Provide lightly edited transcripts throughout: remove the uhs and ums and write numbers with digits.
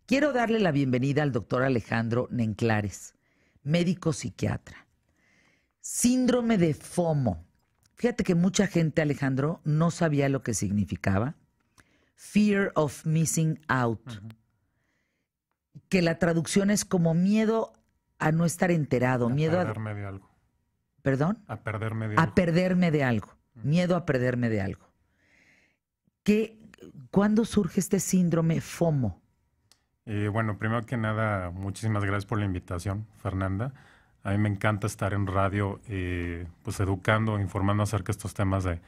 Quiero darle la bienvenida al doctor Alejandro Nenclares, médico psiquiatra. Síndrome de FOMO. Fíjate que mucha gente, Alejandro, no sabía lo que significaba. Fear of missing out. Que la traducción es como miedo a no estar enterado, miedo a perderme de algo. ¿Perdón? A perderme de a algo. perderme de algo. Miedo a perderme de algo. ¿Cuándo surge este síndrome FOMO? Bueno, primero que nada, muchísimas gracias por la invitación, Fernanda. A mí me encanta estar en radio, pues educando, informando acerca de estos temas de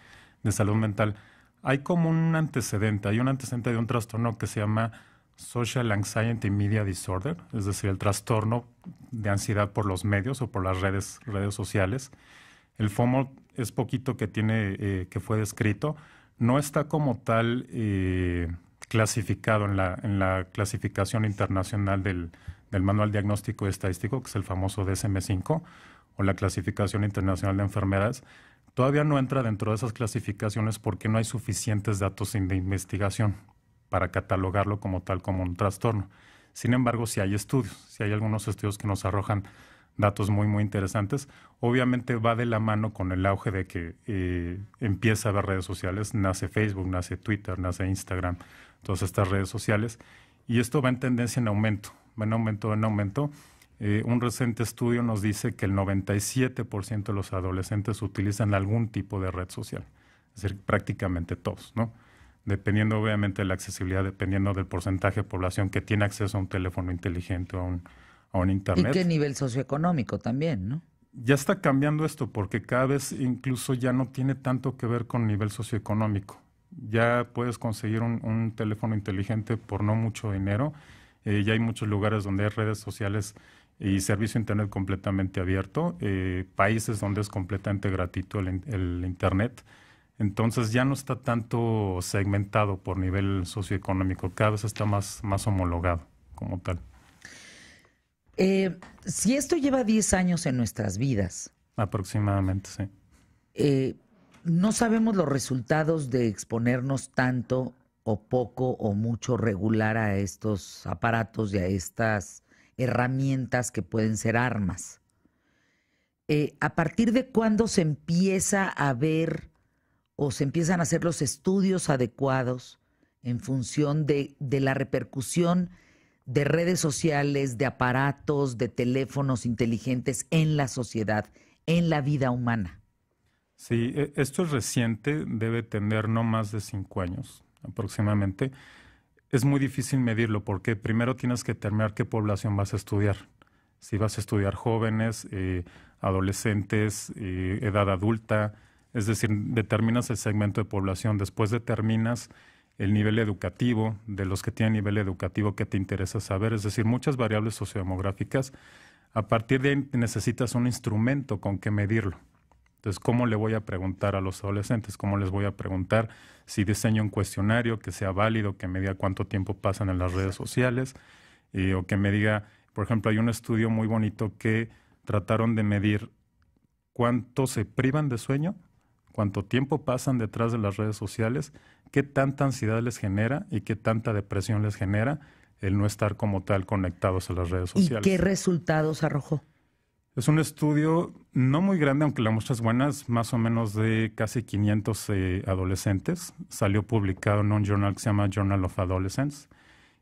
salud mental. Hay como un antecedente, de un trastorno que se llama Social Anxiety Media Disorder, es decir, el trastorno de ansiedad por los medios o por las redes sociales. El FOMO es poquito que tiene, que fue descrito. No está como tal clasificado en la clasificación internacional del Manual Diagnóstico y Estadístico, que es el famoso DSM-5, o la clasificación internacional de enfermedades. Todavía no entra dentro de esas clasificaciones porque no hay suficientes datos de investigación para catalogarlo como tal, como un trastorno. Sin embargo, sí hay estudios, sí hay algunos estudios que nos arrojan datos muy, muy interesantes. Obviamente va de la mano con el auge de que empieza a haber redes sociales. Nace Facebook, nace Twitter, nace Instagram, todas estas redes sociales. Y esto va en tendencia en aumento, va en aumento. Un reciente estudio nos dice que el 97% de los adolescentes utilizan algún tipo de red social. Es decir, prácticamente todos, ¿no? Dependiendo obviamente de la accesibilidad, dependiendo del porcentaje de población que tiene acceso a un teléfono inteligente o a un internet. ¿Y qué nivel socioeconómico también, no? Ya está cambiando esto porque cada vez incluso ya no tiene tanto que ver con nivel socioeconómico. Ya puedes conseguir un teléfono inteligente por no mucho dinero. Ya hay muchos lugares donde hay redes sociales y servicio internet completamente abierto. Países donde es completamente gratuito el internet. Entonces ya no está tanto segmentado por nivel socioeconómico, cada vez está más homologado como tal. Si esto lleva 10 años en nuestras vidas. Aproximadamente, sí. No sabemos los resultados de exponernos tanto o poco o mucho regular a estos aparatos y a estas herramientas que pueden ser armas. ¿A partir de cuándo se empieza a ver o se empiezan a hacer los estudios adecuados en función de la repercusión de redes sociales, de aparatos, de teléfonos inteligentes en la sociedad, en la vida humana? Sí, esto es reciente, debe tener no más de 5 años aproximadamente. Es muy difícil medirlo porque primero tienes que determinar qué población vas a estudiar. Si vas a estudiar jóvenes, adolescentes, edad adulta, es decir, determinas el segmento de población, después determinas el nivel educativo, de los que tienen nivel educativo que te interesa saber, es decir, muchas variables sociodemográficas. A partir de ahí necesitas un instrumento con que medirlo. Entonces, ¿cómo le voy a preguntar a los adolescentes? ¿Cómo les voy a preguntar si diseño un cuestionario que sea válido, que me diga cuánto tiempo pasan en las redes sociales? O que me diga, por ejemplo, hay un estudio muy bonito que trataron de medir cuánto se privan de sueño, cuánto tiempo pasan detrás de las redes sociales, qué tanta ansiedad les genera y qué tanta depresión les genera el no estar como tal conectados a las redes sociales. ¿Y qué resultados arrojó? Es un estudio no muy grande, aunque la muestra es buena, es más o menos de casi 500 adolescentes. Salió publicado en un journal que se llama Journal of Adolescence.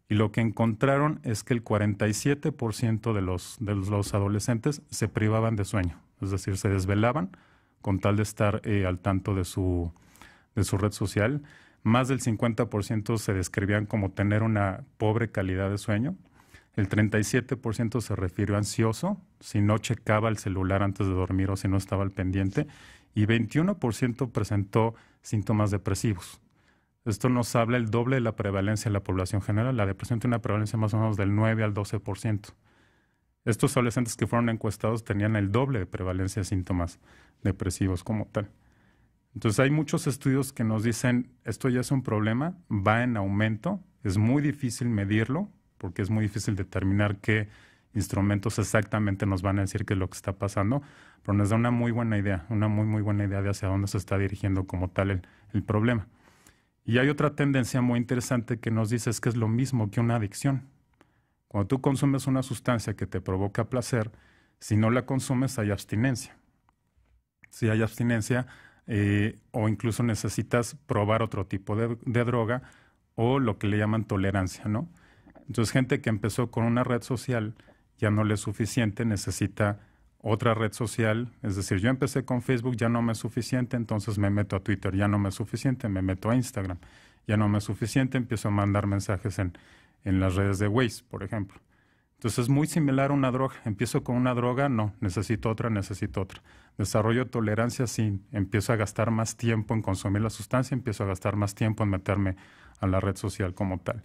Y lo que encontraron es que el 47% de los adolescentes se privaban de sueño. Es decir, se desvelaban con tal de estar al tanto de su red social. Más del 50% se describían como tener una pobre calidad de sueño. El 37% se refirió a ansioso, si no checaba el celular antes de dormir o si no estaba al pendiente. Y 21% presentó síntomas depresivos. Esto nos habla el doble de la prevalencia en la población general. La depresión tiene una prevalencia más o menos del 9 al 12%. Estos adolescentes que fueron encuestados tenían el doble de prevalencia de síntomas depresivos como tal. Entonces hay muchos estudios que nos dicen esto ya es un problema, va en aumento, es muy difícil medirlo porque es muy difícil determinar qué instrumentos exactamente nos van a decir qué es lo que está pasando, pero nos da una muy buena idea, una muy buena idea de hacia dónde se está dirigiendo como tal el problema. Y hay otra tendencia muy interesante que nos dice es que es lo mismo que una adicción. Cuando tú consumes una sustancia que te provoca placer, si no la consumes hay abstinencia. Si hay abstinencia o incluso necesitas probar otro tipo de droga o lo que le llaman tolerancia, ¿no? Entonces, gente que empezó con una red social ya no le es suficiente, necesita otra red social. Es decir, yo empecé con Facebook, ya no me es suficiente, entonces me meto a Twitter, ya no me es suficiente, me meto a Instagram, ya no me es suficiente, empiezo a mandar mensajes en las redes de Waze, por ejemplo. Entonces es muy similar a una droga. Empiezo con una droga, no, necesito otra, necesito otra. Desarrollo tolerancia, sí, empiezo a gastar más tiempo en consumir la sustancia, empiezo a gastar más tiempo en meterme a la red social como tal.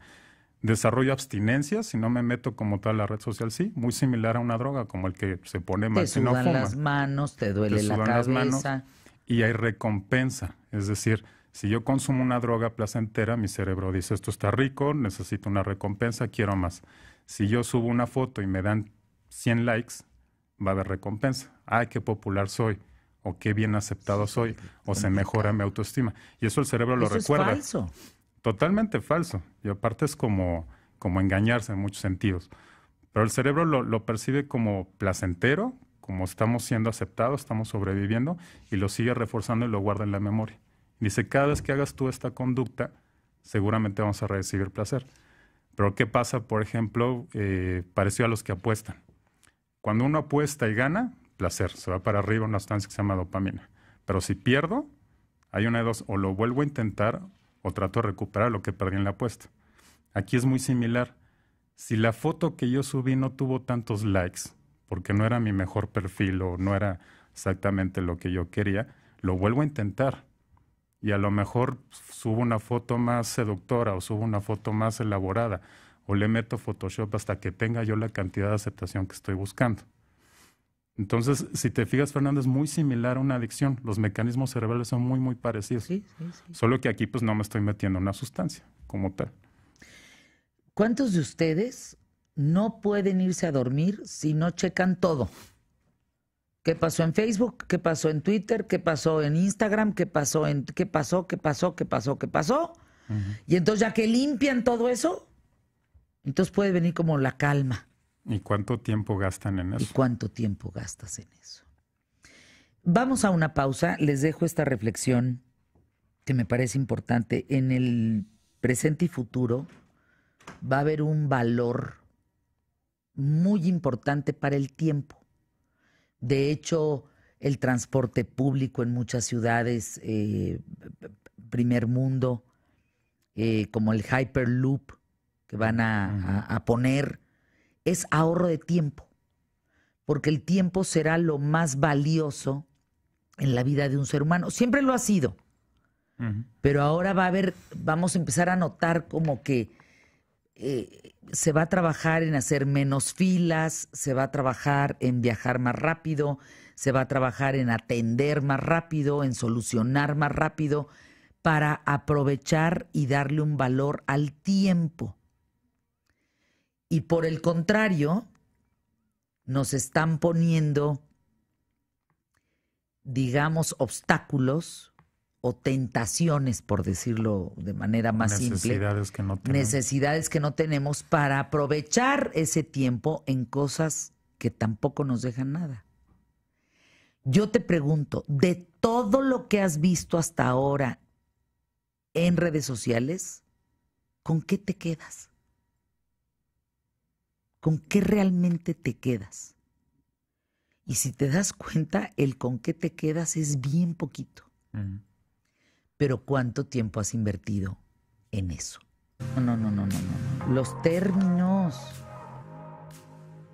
Desarrollo abstinencia, si no me meto como tal a la red social, sí, muy similar a una droga, como el que se pone mal si no fuma. Te sudan las manos, te duele la cabeza. Las manos y hay recompensa, es decir, si yo consumo una droga placentera, mi cerebro dice, esto está rico, necesito una recompensa, quiero más. Si yo subo una foto y me dan 100 likes, va a haber recompensa. ¡Ay, qué popular soy! O qué bien aceptado soy. O se mejora mi autoestima. Y eso el cerebro lo recuerda. Es falso. Totalmente falso. Y aparte es como engañarse en muchos sentidos. Pero el cerebro lo percibe como placentero, como estamos siendo aceptados, estamos sobreviviendo, y lo sigue reforzando y lo guarda en la memoria. Dice, cada vez que hagas tú esta conducta, seguramente vamos a recibir placer. Pero ¿qué pasa, por ejemplo, parecido a los que apuestan? Cuando uno apuesta y gana, placer, se va para arriba una sustancia que se llama dopamina. Pero si pierdo, hay una de dos, o lo vuelvo a intentar o trato de recuperar lo que perdí en la apuesta. Aquí es muy similar. Si la foto que yo subí no tuvo tantos likes, porque no era mi mejor perfil o no era exactamente lo que yo quería, lo vuelvo a intentar. Y a lo mejor subo una foto más seductora o subo una foto más elaborada o le meto Photoshop hasta que tenga yo la cantidad de aceptación que estoy buscando. Entonces, si te fijas, Fernando, es muy similar a una adicción. Los mecanismos cerebrales son muy, muy parecidos. Sí. Solo que aquí pues no me estoy metiendo una sustancia como tal. ¿Cuántos de ustedes no pueden irse a dormir si no checan todo? ¿Qué pasó en Facebook? ¿Qué pasó en Twitter? ¿Qué pasó en Instagram? ¿Qué pasó? Y entonces ya que limpian todo eso, entonces puede venir como la calma. ¿Y cuánto tiempo gastan en eso? ¿Y cuánto tiempo gastas en eso? Vamos a una pausa. Les dejo esta reflexión que me parece importante. En el presente y futuro va a haber un valor muy importante para el tiempo. De hecho, el transporte público en muchas ciudades, primer mundo, como el Hyperloop que van a poner, es ahorro de tiempo, porque el tiempo será lo más valioso en la vida de un ser humano. Siempre lo ha sido, pero ahora vamos a empezar a notar como que se va a trabajar en hacer menos filas, se va a trabajar en viajar más rápido, se va a trabajar en atender más rápido, en solucionar más rápido, para aprovechar y darle un valor al tiempo. Y por el contrario, nos están poniendo, digamos, obstáculos o tentaciones, por decirlo de manera más simple. Necesidades que no tenemos para aprovechar ese tiempo en cosas que tampoco nos dejan nada. Yo te pregunto, de todo lo que has visto hasta ahora en redes sociales, ¿con qué te quedas? ¿Con qué realmente te quedas? Y si te das cuenta, el con qué te quedas es bien poquito. Pero ¿cuánto tiempo has invertido en eso? No. Los términos.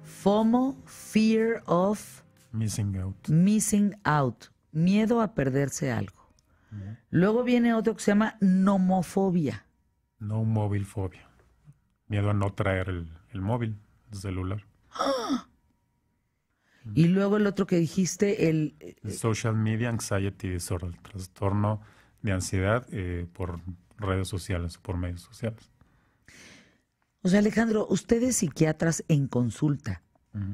FOMO, Fear of Missing Out. Miedo a perderse algo. Luego viene otro que se llama nomofobia. No mobile fobia. Miedo a no traer el móvil, el celular. Y luego el otro que dijiste, el Social Media Anxiety Disorder, el trastorno de ansiedad por redes sociales, por medios sociales. O sea, Alejandro, ustedes psiquiatras en consulta,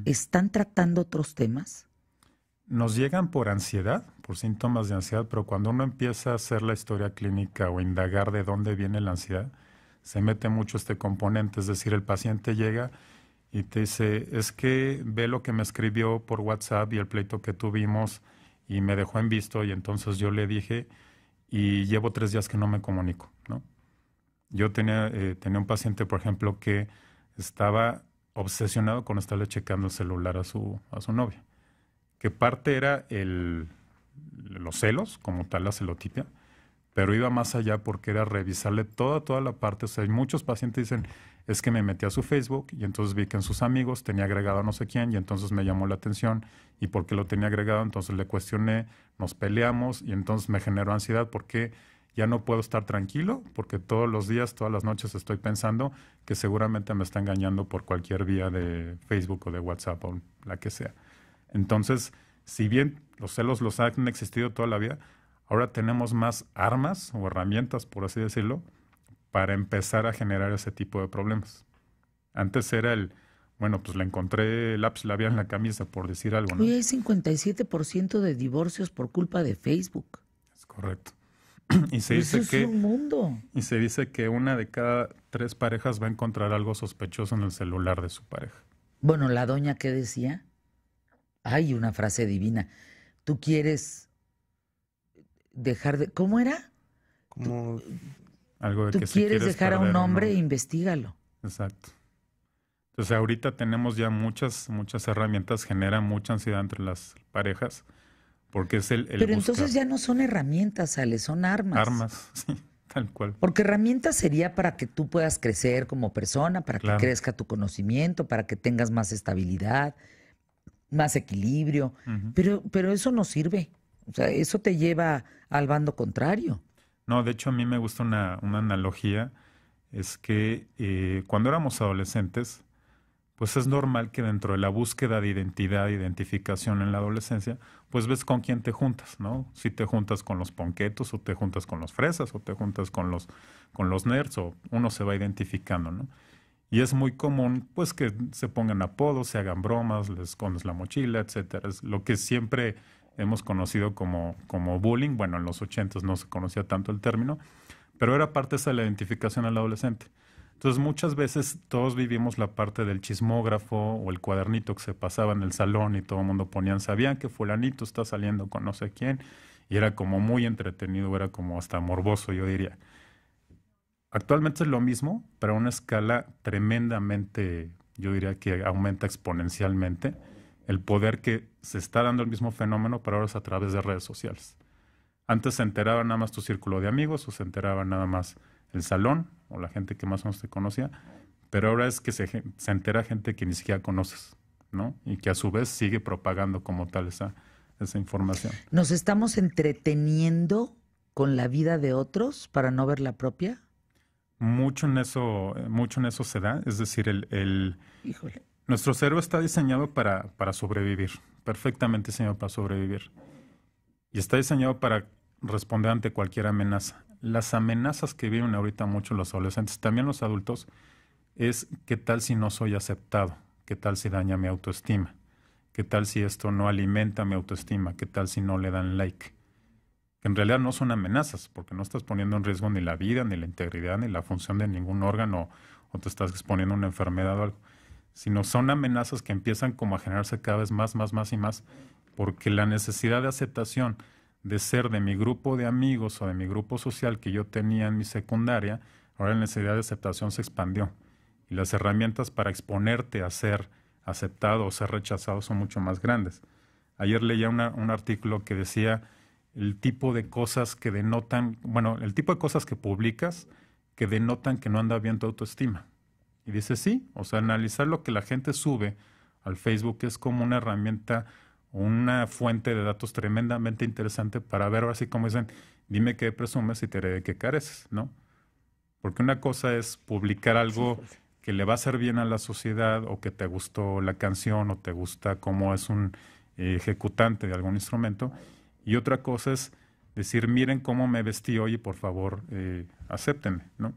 ¿están tratando otros temas? Nos llegan por ansiedad, por síntomas de ansiedad, pero cuando uno empieza a hacer la historia clínica o indagar de dónde viene la ansiedad, se mete mucho este componente, es decir, el paciente llega y te dice, es que ve lo que me escribió por WhatsApp y el pleito que tuvimos y me dejó en visto y entonces yo le dije y llevo 3 días que no me comunico, ¿no? Yo tenía un paciente, por ejemplo, que estaba obsesionado con estarle checando el celular a su novia, que parte era los celos, como tal la celotipia, pero iba más allá porque era revisarle toda la parte. O sea, hay muchos pacientes dicen, es que me metí a su Facebook y entonces vi que en sus amigos tenía agregado a no sé quién y entonces me llamó la atención y porque lo tenía agregado, entonces le cuestioné, nos peleamos y entonces me generó ansiedad porque ya no puedo estar tranquilo porque todos los días, todas las noches estoy pensando que seguramente me está engañando por cualquier vía de Facebook o de WhatsApp o la que sea. Entonces, si bien los celos los han existido toda la vida, ahora tenemos más armas o herramientas, por así decirlo, para empezar a generar ese tipo de problemas. Antes era bueno, pues le encontré lápiz labial en la camisa, por decir algo, ¿no? Hoy hay 57% de divorcios por culpa de Facebook. Es correcto. Y se Eso dice es un mundo. y se dice que 1 de cada 3 parejas va a encontrar algo sospechoso en el celular de su pareja. Bueno, la doña, ¿qué decía? Ay, una frase divina. Tú quieres dejar de... ¿Cómo era? Como Algo de Tú que si quieres quieres dejar a un perder hombre, investígalo. Exacto. Entonces ahorita tenemos ya muchas herramientas, generan mucha ansiedad entre las parejas, porque es el Pero buscar entonces ya no son herramientas, Ale, son armas. armas, sí, tal cual. Porque herramientas sería para que tú puedas crecer como persona, para Claro. que crezca tu conocimiento, para que tengas más estabilidad, más equilibrio. Ujú. Pero eso no sirve. O sea, eso te lleva al bando contrario. No, de hecho a mí me gusta una analogía, es que cuando éramos adolescentes, pues es normal que dentro de la búsqueda de identidad, identificación en la adolescencia, pues ves con quién te juntas, ¿no? Si te juntas con los ponquetos, o te juntas con los fresas, o te juntas con los nerds, o uno se va identificando, ¿no? Y es muy común, pues, que se pongan apodos, se hagan bromas, les escondes la mochila, etcétera. Es lo que siempre hemos conocido como bullying. Bueno, en los 80s no se conocía tanto el término, pero era parte de esa la identificación al adolescente. Entonces, muchas veces todos vivimos la parte del chismógrafo o el cuadernito que se pasaba en el salón y todo el mundo ponían, sabían que fulanito está saliendo con no sé quién, y era como muy entretenido, era como hasta morboso, yo diría. Actualmente es lo mismo, pero a una escala tremendamente, yo diría que aumenta exponencialmente el poder que se está dando el mismo fenómeno, pero ahora es a través de redes sociales. Antes se enteraba nada más tu círculo de amigos o se enteraba nada más el salón o la gente que más o menos te conocía, pero ahora es que se entera gente que ni siquiera conoces, ¿no? Y que a su vez sigue propagando como tal esa información. ¿Nos estamos entreteniendo con la vida de otros para no ver la propia? Mucho en eso se da, es decir, Híjole. nuestro cerebro está diseñado para sobrevivir, perfectamente diseñado para sobrevivir. Y está diseñado para responder ante cualquier amenaza. Las amenazas que viven ahorita mucho los adolescentes, también los adultos, es qué tal si no soy aceptado, qué tal si daña mi autoestima, qué tal si esto no alimenta mi autoestima, qué tal si no le dan like. Que en realidad no son amenazas, porque no estás poniendo en riesgo ni la vida, ni la integridad, ni la función de ningún órgano, o te estás exponiendo a una enfermedad o algo, sino son amenazas que empiezan como a generarse cada vez más y más, porque la necesidad de aceptación de ser de mi grupo de amigos o de mi grupo social que yo tenía en mi secundaria, ahora la necesidad de aceptación se expandió. Y las herramientas para exponerte a ser aceptado o ser rechazado son mucho más grandes. Ayer leía un artículo que decía el tipo de cosas que denotan, bueno, el tipo de cosas que publicas que denotan que no anda bien tu autoestima. Y dice sí, o sea, analizar lo que la gente sube al Facebook es como una herramienta, una fuente de datos tremendamente interesante para ver, ahora sí como dicen, dime qué presumes y te diré de qué careces, ¿no? Porque una cosa es publicar algo que le va a hacer bien a la sociedad o que te gustó la canción o te gusta cómo es un ejecutante de algún instrumento, y otra cosa es decir, miren cómo me vestí hoy y por favor acéptenme, ¿no?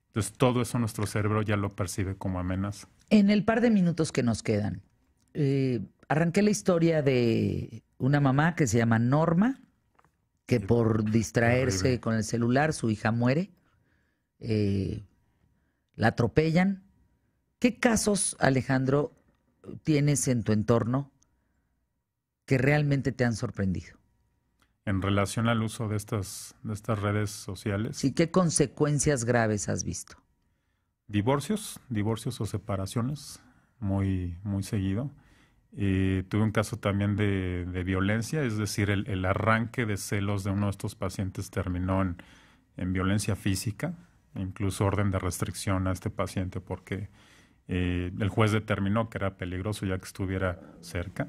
Entonces todo eso nuestro cerebro ya lo percibe como amenaza. En el par de minutos que nos quedan, arranqué la historia de una mamá que se llama Norma, que por distraerse horrible. con el celular, su hija muere, la atropellan ¿Qué casos, Alejandro, tienes en tu entorno que realmente te han sorprendido? En relación al uso de estas redes sociales, Sí, ¿qué consecuencias graves has visto? divorcios o separaciones, muy, muy seguido. Tuve un caso también de violencia, es decir, el arranque de celos de uno de estos pacientes terminó en violencia física, incluso orden de restricción a este paciente porque el juez determinó que era peligroso ya que estuviera cerca.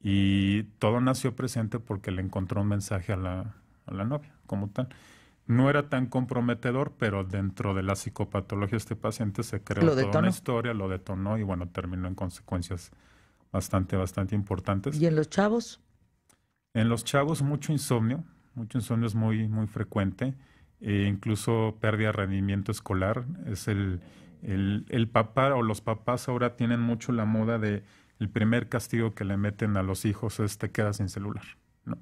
Y todo nació presente porque le encontró un mensaje a la novia, como tal. No era tan comprometedor, pero dentro de la psicopatología de este paciente se creó ¿Lo toda una detonó? historia, lo detonó y bueno, terminó en consecuencias bastante importantes. ¿Y en los chavos? En los chavos mucho insomnio es muy, muy frecuente, incluso pérdida de rendimiento escolar. Es el papá o los papás ahora tienen mucho la moda de el primer castigo que le meten a los hijos es te quedas sin celular, ¿no?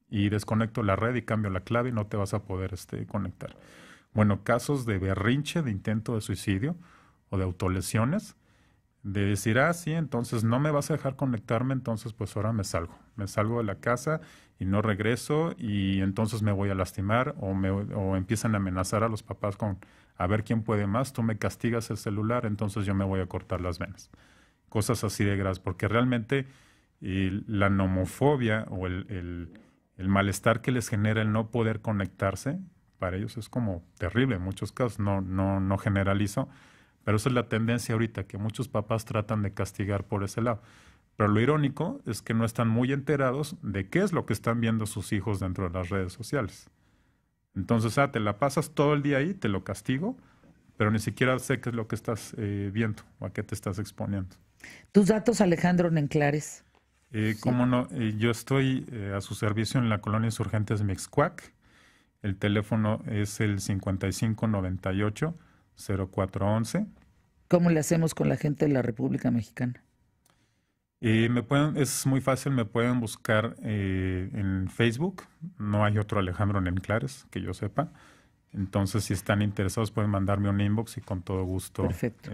Y desconecto la red y cambio la clave y no te vas a poder conectar. Bueno, casos de berrinche, de intento de suicidio o de autolesiones, de decir, ah, sí, entonces no me vas a dejar conectarme, entonces pues ahora me salgo de la casa y no regreso y entonces me voy a lastimar o empiezan a amenazar a los papás con a ver quién puede más, tú me castigas el celular, entonces yo me voy a cortar las venas. Cosas así de graves, porque realmente la nomofobia o el malestar que les genera el no poder conectarse, para ellos es como terrible en muchos casos, no generalizo, pero esa es la tendencia ahorita, que muchos papás tratan de castigar por ese lado. Pero lo irónico es que no están muy enterados de qué es lo que están viendo sus hijos dentro de las redes sociales. Entonces, te la pasas todo el día ahí, te lo castigo, pero ni siquiera sé qué es lo que estás viendo o a qué te estás exponiendo. Tus datos, Alejandro Nenclares. Sí. Cómo no, yo estoy a su servicio en la colonia Insurgentes Mixcoac. El teléfono es el 5598-0411. ¿Cómo le hacemos con la gente de la República Mexicana? Es muy fácil, me pueden buscar en Facebook. No hay otro Alejandro Nenclares que yo sepa. Entonces, si están interesados, pueden mandarme un inbox y con todo gusto Perfecto.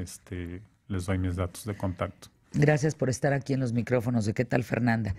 Les doy mis datos de contacto. Gracias por estar aquí en los micrófonos de ¿Qué tal, Fernanda?